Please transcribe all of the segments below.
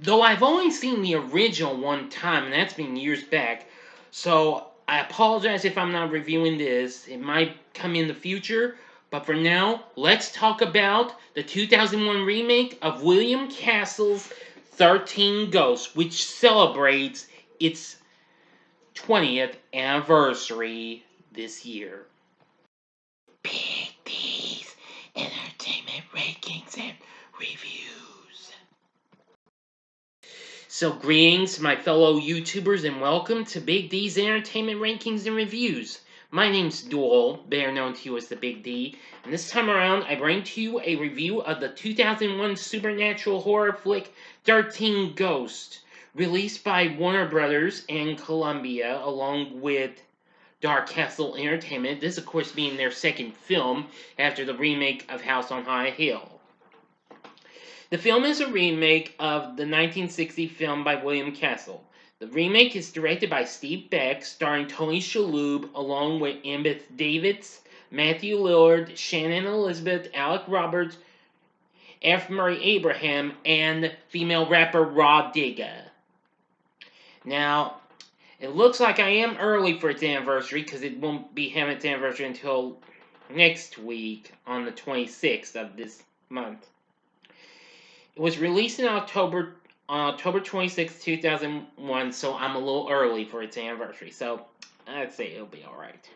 Though I've only seen the original one time, and that's been years back, so I apologize if I'm not reviewing this. It might come in the future, but for now, let's talk about the 2001 remake of William Castle's 13 Ghosts, which celebrates its 20th anniversary this year. Big D's Entertainment Rankings and Reviews. So, greetings, my fellow YouTubers, and welcome to Big D's Entertainment Rankings and Reviews. My name's Duel, better known to you as the Big D, and this time around I bring to you a review of the 2001 supernatural horror flick 13 Ghosts, released by Warner Brothers and Columbia, along with Dark Castle Entertainment. This, of course, being their second film after the remake of House on High Hill. The film is a remake of the 1960 film by William Castle. The remake is directed by Steve Beck, starring Tony Shaloub, along with Embeth Davidtz, Matthew Lillard, Shannon Elizabeth, Alec Roberts, F. Murray Abraham, and female rapper Rah Digga. Now, it looks like I am early for its anniversary because it won't be having its anniversary until next week on the 26th of this month. It was released on October 26, 2001, so I'm a little early for its anniversary. So I'd say it'll be alright.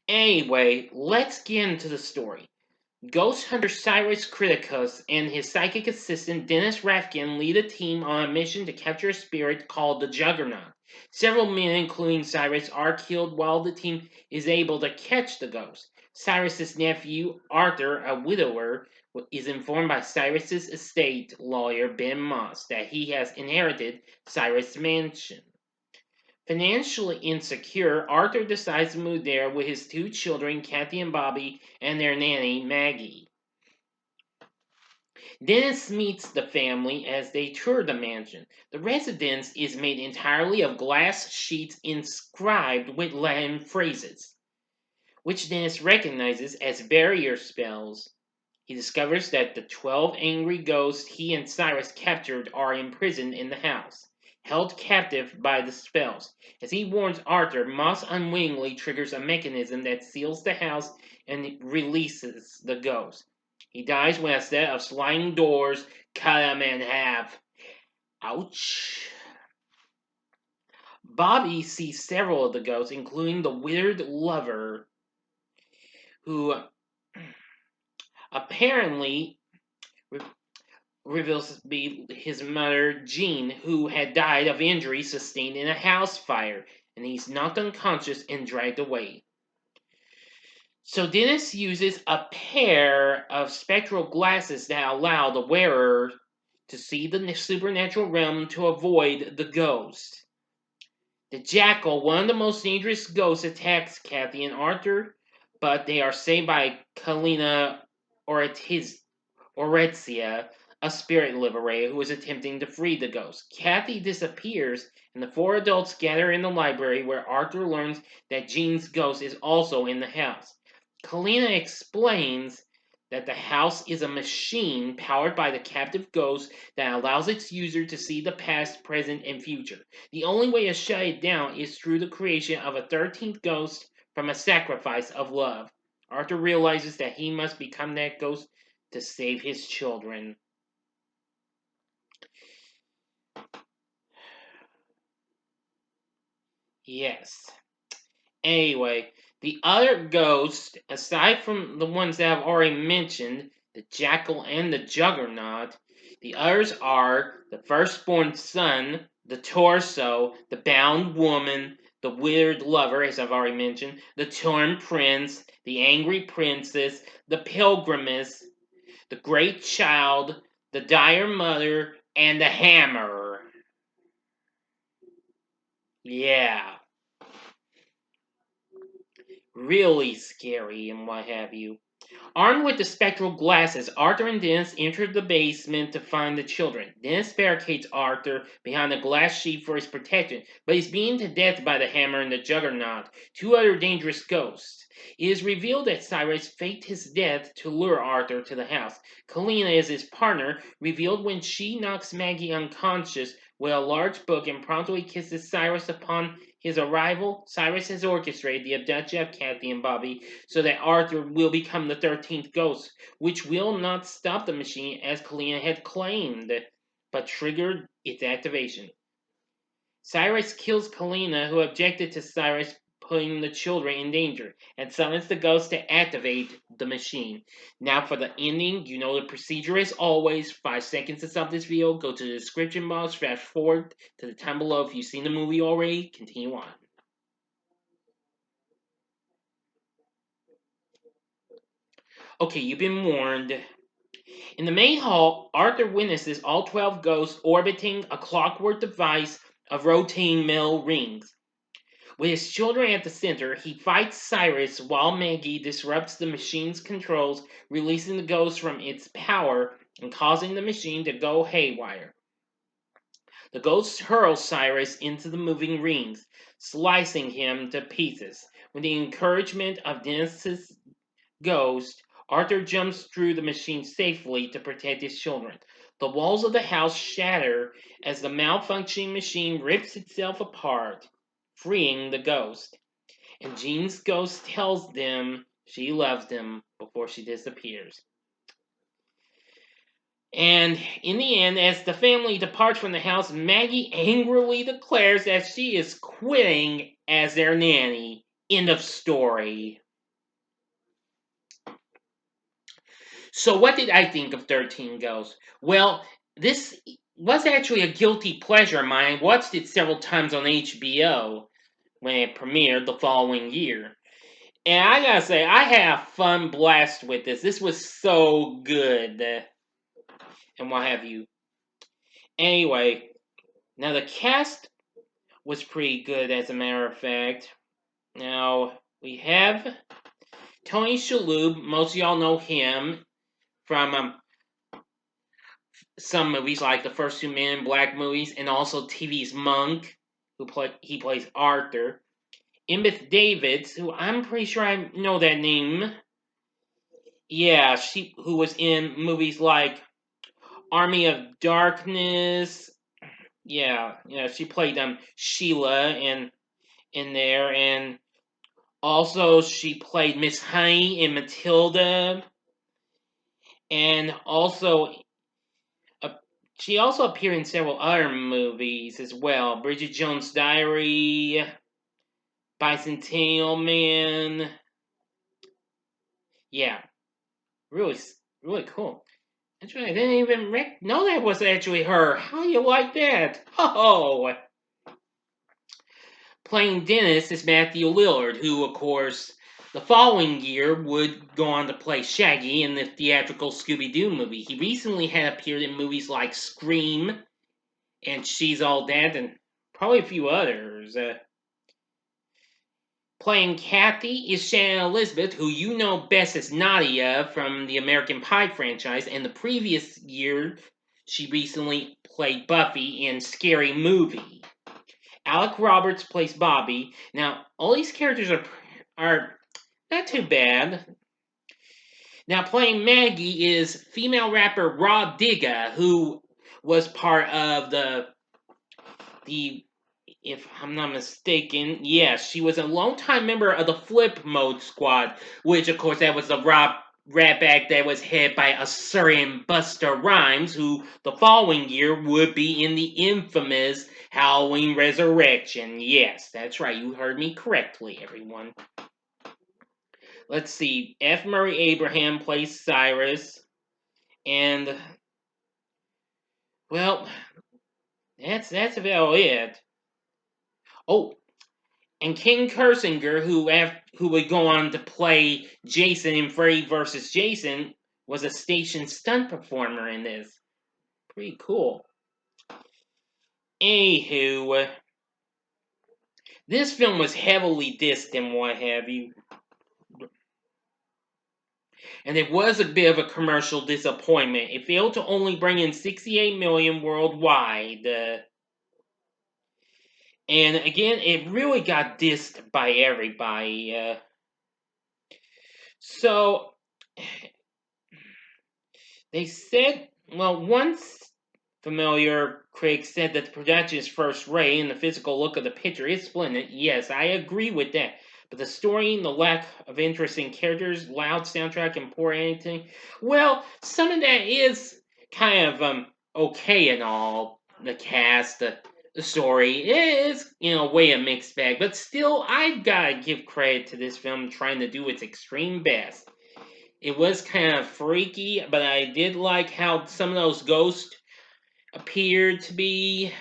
Anyway, let's get into the story. Ghost hunter Cyrus Criticus and his psychic assistant Dennis Rafkin lead a team on a mission to capture a spirit called the Juggernaut. Several men, including Cyrus, are killed while the team is able to catch the ghost. Cyrus's nephew, Arthur, a widower, is informed by Cyrus's estate lawyer, Ben Moss, that he has inherited Cyrus' mansion. Financially insecure, Arthur decides to move there with his two children, Kathy and Bobby, and their nanny, Maggie. Dennis meets the family as they tour the mansion. The residence is made entirely of glass sheets inscribed with Latin phrases, which Dennis recognizes as barrier spells. He discovers that the 12 angry ghosts he and Cyrus captured are imprisoned in the house, held captive by the spells. As he warns Arthur, Moss unwittingly triggers a mechanism that seals the house and releases the ghost. He dies when a set of sliding doors cut him in half. Ouch. Bobby sees several of the ghosts, including the weird lover, who apparently reveals to be his mother, Jean, who had died of injuries sustained in a house fire, and he's knocked unconscious and dragged away. So Dennis uses a pair of spectral glasses that allow the wearer to see the supernatural realm to avoid the ghost. The Jackal, one of the most dangerous ghosts, attacks Kathy and Arthur, but they are saved by Kalina Oretzia, a spirit liberator who is attempting to free the ghost. Kathy disappears, and the four adults gather in the library where Arthur learns that Jean's ghost is also in the house. Kalina explains that the house is a machine powered by the captive ghost that allows its user to see the past, present, and future. The only way to shut it down is through the creation of a 13th ghost from a sacrifice of love. Arthur realizes that he must become that ghost to save his children. Yes. Anyway, the other ghosts, aside from the ones that I've already mentioned, the Jackal and the Juggernaut, the others are the firstborn son, the torso, the bound woman, the withered lover, as I've already mentioned, the torn prince, the angry princess, the pilgrimess, the great child, the dire mother, and the hammer. Yeah. really scary and what have you. Armed with the spectral glasses, Arthur and Dennis enter the basement to find the children. Dennis barricades Arthur behind a glass sheet for his protection, but he's beaten to death by the Hammer and the Juggernaut, two other dangerous ghosts. It is revealed that Cyrus faked his death to lure Arthur to the house. Kalina is his partner, revealed when she knocks Maggie unconscious with a large book and promptly kisses Cyrus upon his arrival. Cyrus has orchestrated the abduction of Kathy and Bobby so that Arthur will become the 13th ghost, which will not stop the machine as Kalina had claimed, but triggered its activation. Cyrus kills Kalina, who objected to Cyrus putting the children in danger, and summons the ghost to activate the machine. Now for the ending, you know the procedure as always. 5 seconds to stop this video, go to the description box, fast forward to the time below if you've seen the movie already, continue on. Okay, you've been warned. In the main hall, Arthur witnesses all 12 ghosts orbiting a clockwork device of rotating metal rings. With his children at the center, he fights Cyrus while Maggie disrupts the machine's controls, releasing the ghost from its power and causing the machine to go haywire. The ghosts hurl Cyrus into the moving rings, slicing him to pieces. With the encouragement of Dennis's ghost, Arthur jumps through the machine safely to protect his children. The walls of the house shatter as the malfunctioning machine rips itself apart, freeing the ghost. And Jean's ghost tells them she loves them before she disappears. And in the end, as the family departs from the house, Maggie angrily declares that she is quitting as their nanny. End of story. So what did I think of 13 Ghosts? Well, this was actually a guilty pleasure of mine. I watched it several times on HBO when it premiered the following year. And I gotta say, I had a fun blast with this. This was so good. And what have you. Anyway, now the cast was pretty good as a matter of fact. Now, we have Tony Shaloub. Most of y'all know him from some movies like the first two Men in Black movies, and also TV's Monk, he plays Arthur. Embeth Davidtz, who I'm pretty sure I know that name. Yeah, who was in movies like Army of Darkness. Yeah, she played Sheila in there, and also she played Miss Honey in Matilda, and also she also appeared in several other movies as well. Bridget Jones' Diary, Bicentennial Man. Yeah, really, really cool. Actually, I didn't even know that was actually her. How do you like that? Oh! Playing Dennis is Matthew Lillard, who, of course, the following year would go on to play Shaggy in the theatrical Scooby-Doo movie. He recently had appeared in movies like Scream and She's All That, and probably a few others. Playing Kathy is Shannon Elizabeth, who you know best as Nadia from the American Pie franchise, and the previous year she recently played Buffy in Scary Movie. Alec Roberts plays Bobby. Now, all these characters are not too bad. Now, playing Maggie is female rapper Raw Digga, who was part of the if I'm not mistaken, yes, she was a longtime member of the Flip Mode Squad, which, of course, that was the rap act that was headed by a certain Busta Rhymes, who the following year would be in the infamous Halloween Resurrection. Yes, that's right, you heard me correctly, everyone. Let's see, F. Murray Abraham plays Cyrus, and, well, that's about it. Oh, and King Kersinger, who would go on to play Jason in Freddy vs. Jason, was a station stunt performer in this. Pretty cool. Anywho, this film was heavily dissed and what have you. and it was a bit of a commercial disappointment. It failed to only bring in 68 million worldwide. And again, it really got dissed by everybody. So, they said, well, once familiar critic said that the production is first rate and the physical look of the picture is splendid. Yes, I agree with that. But the story and the lack of interesting characters, loud soundtrack, and poor editing, well, some of that is kind of okay and all. The cast, the story is, way a mixed bag. But still, I've got to give credit to this film trying to do its extreme best. It was kind of freaky, but I did like how some of those ghosts appeared to be,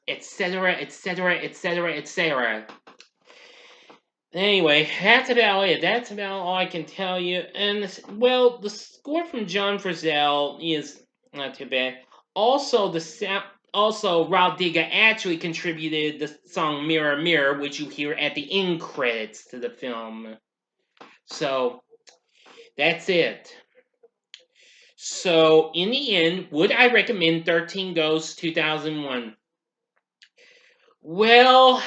etc., etc., etc., etc. Anyway, that's about it. That's about all I can tell you. And, well, the score from John Frizzell is not too bad. Also, Rob Digga actually contributed the song Mirror Mirror, which you hear at the end credits to the film. So, that's it. So, in the end, would I recommend 13 Ghosts 2001? Well,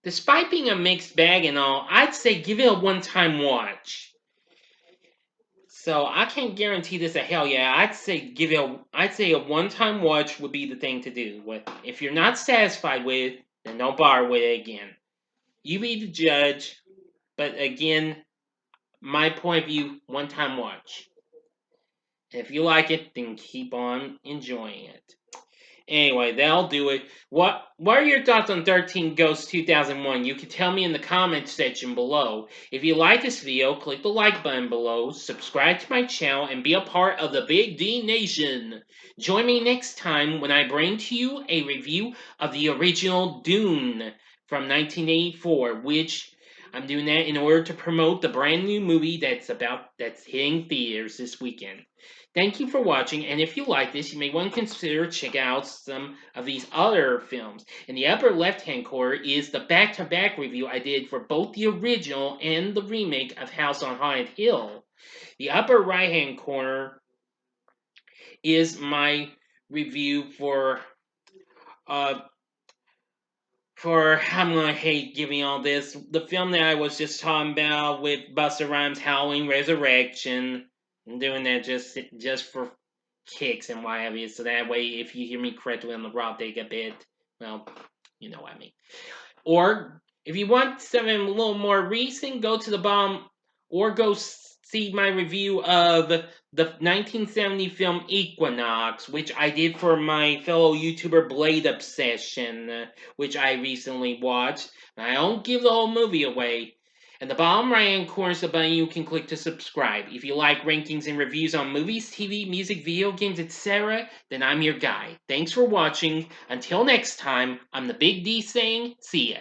despite being a mixed bag and all, I'd say give it a one-time watch. So, I can't guarantee this a hell yeah. I'd say a one-time watch would be the thing to do. If you're not satisfied with it, then don't bother with it again. You be the judge. But again, my point of view, one-time watch. If you like it, then keep on enjoying it. Anyway, that'll do it. What are your thoughts on 13 Ghosts 2001? You can tell me in the comments section below. If you like this video, click the like button below, subscribe to my channel, and be a part of the Big D Nation. Join me next time when I bring to you a review of the original Dune from 1984, which I'm doing that in order to promote the brand new movie that's hitting theaters this weekend. Thank you for watching, and if you like this, you may want to consider checking out some of these other films. In the upper left-hand corner is the back-to-back review I did for both the original and the remake of House on Haunted Hill. The upper right-hand corner is my review for I'm gonna hate giving all this, the film that I was just talking about with Busta Rhymes' Halloween Resurrection. I'm doing that just for kicks and what have you, so that way if you hear me correctly on the Rob Digga bit, well, you know what I mean. Or if you want something a little more recent, go to the bottom or go see my review of the 1970 film Equinox, which I did for my fellow YouTuber Blade Obsession, which I recently watched. And I don't give the whole movie away. At the bottom right hand corner is the button you can click to subscribe. If you like rankings and reviews on movies, TV, music, video games, etc., then I'm your guy. Thanks for watching. Until next time, I'm the Big D saying, see ya.